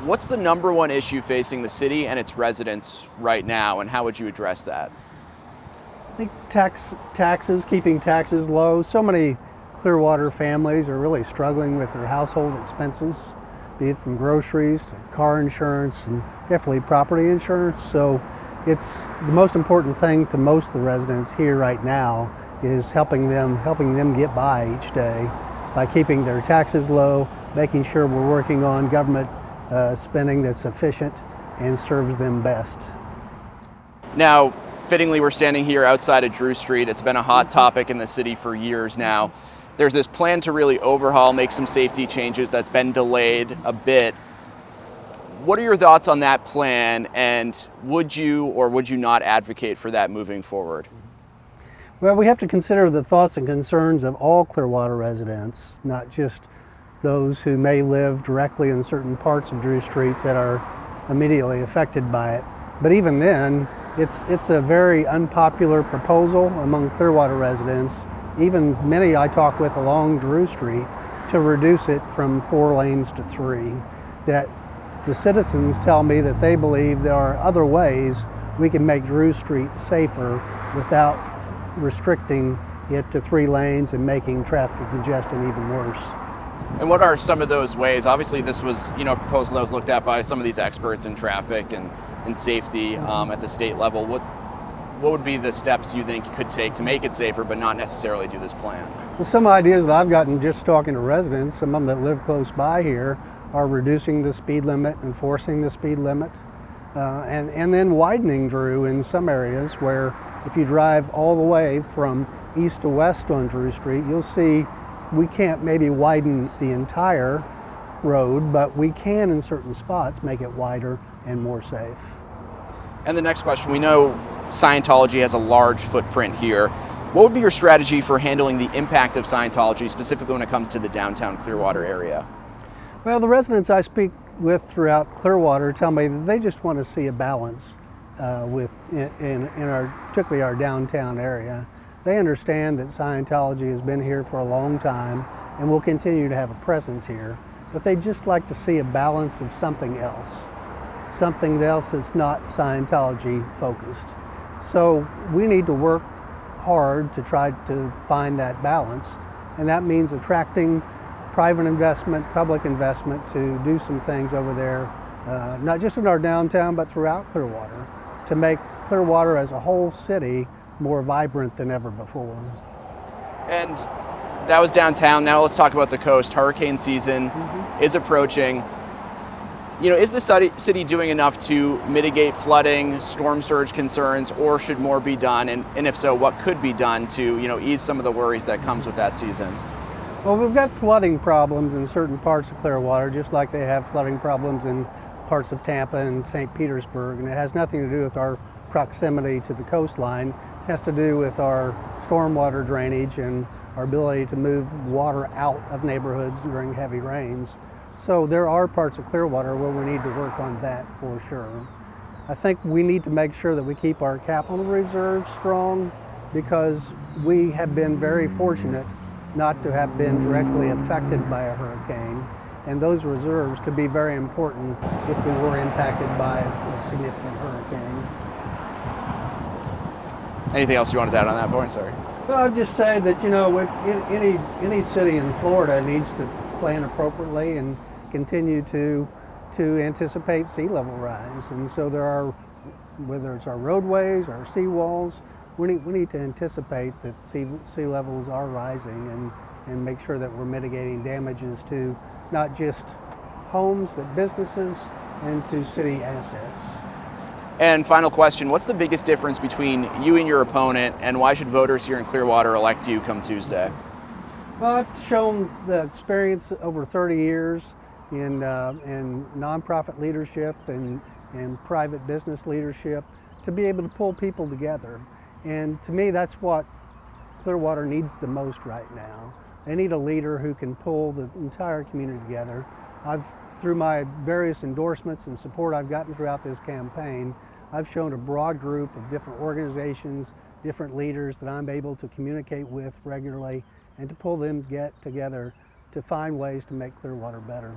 What's the number one issue facing the city and its residents right now, and how would you address that? I think taxes, keeping taxes low. So many Clearwater families are really struggling with their household expenses, be it from groceries to car insurance and definitely property insurance. So it's the most important thing to most of the residents here right now is helping them get by each day by keeping their taxes low, making sure we're working on government spending that's efficient and serves them best. Now, fittingly, we're standing here outside of Drew Street. It's been a hot topic in the city for years now. There's this plan to really overhaul, make some safety changes that's been delayed a bit. What are your thoughts on that plan, and would you or would you not advocate for that moving forward? Well, we have to consider the thoughts and concerns of all Clearwater residents, not just those who may live directly in certain parts of Drew Street that are immediately affected by it. But even then, it's a very unpopular proposal among Clearwater residents, even many I talk with along Drew Street, to reduce it from 4 lanes to 3. That the citizens tell me that they believe there are other ways we can make Drew Street safer without restricting it to 3 lanes and making traffic congestion even worse. And what are some of those ways? Obviously, this was, a proposal that was looked at by some of these experts in traffic and safety at the state level. What would be the steps you think you could take to make it safer, but not necessarily do this plan? Well, some ideas that I've gotten just talking to residents, some of them that live close by here, are reducing the speed limit, enforcing the speed limit, and then widening Drew in some areas where if you drive all the way from east to west on Drew Street, you'll see we can't maybe widen the entire road, but we can in certain spots make it wider and more safe. And the next question, we know Scientology has a large footprint here. What would be your strategy for handling the impact of Scientology, specifically when it comes to the downtown Clearwater area? Well, the residents I speak with throughout Clearwater tell me that they just want to see a balance in particularly our downtown area. They understand that Scientology has been here for a long time and will continue to have a presence here, but they'd just like to see a balance of something else that's not Scientology focused. So we need to work hard to try to find that balance, and that means attracting private investment, public investment to do some things over there, not just in our downtown, but throughout Clearwater, to make Clearwater as a whole city more vibrant than ever before. And that was downtown. Now let's talk about the coast. Hurricane season is approaching. Is the city doing enough to mitigate flooding, storm surge concerns, or should more be done? And if so, what could be done to, ease some of the worries that comes with that season? Well, we've got flooding problems in certain parts of Clearwater, just like they have flooding problems in parts of Tampa and St. Petersburg, and it has nothing to do with our proximity to the coastline. It has to do with our stormwater drainage and our ability to move water out of neighborhoods during heavy rains. So there are parts of Clearwater where we need to work on that for sure. I think we need to make sure that we keep our capital reserves strong, because we have been very fortunate not to have been directly affected by a hurricane, and those reserves could be very important if we were impacted by a significant hurricane. Anything else you wanted to add on that point? Sorry. Well, I'd just say that, any city in Florida needs to plan appropriately and continue to anticipate sea level rise. And so there are, whether it's our roadways, our seawalls, we need to anticipate that sea levels are rising and make sure that we're mitigating damages to not just homes, but businesses and to city assets. And final question, what's the biggest difference between you and your opponent, and why should voters here in Clearwater elect you come Tuesday? Well, I've shown the experience over 30 years in nonprofit leadership and private business leadership to be able to pull people together. And to me, that's what Clearwater needs the most right now. They need a leader who can pull the entire community together. Through my various endorsements and support I've gotten throughout this campaign, I've shown a broad group of different organizations, different leaders that I'm able to communicate with regularly and to pull them together to find ways to make Clearwater better.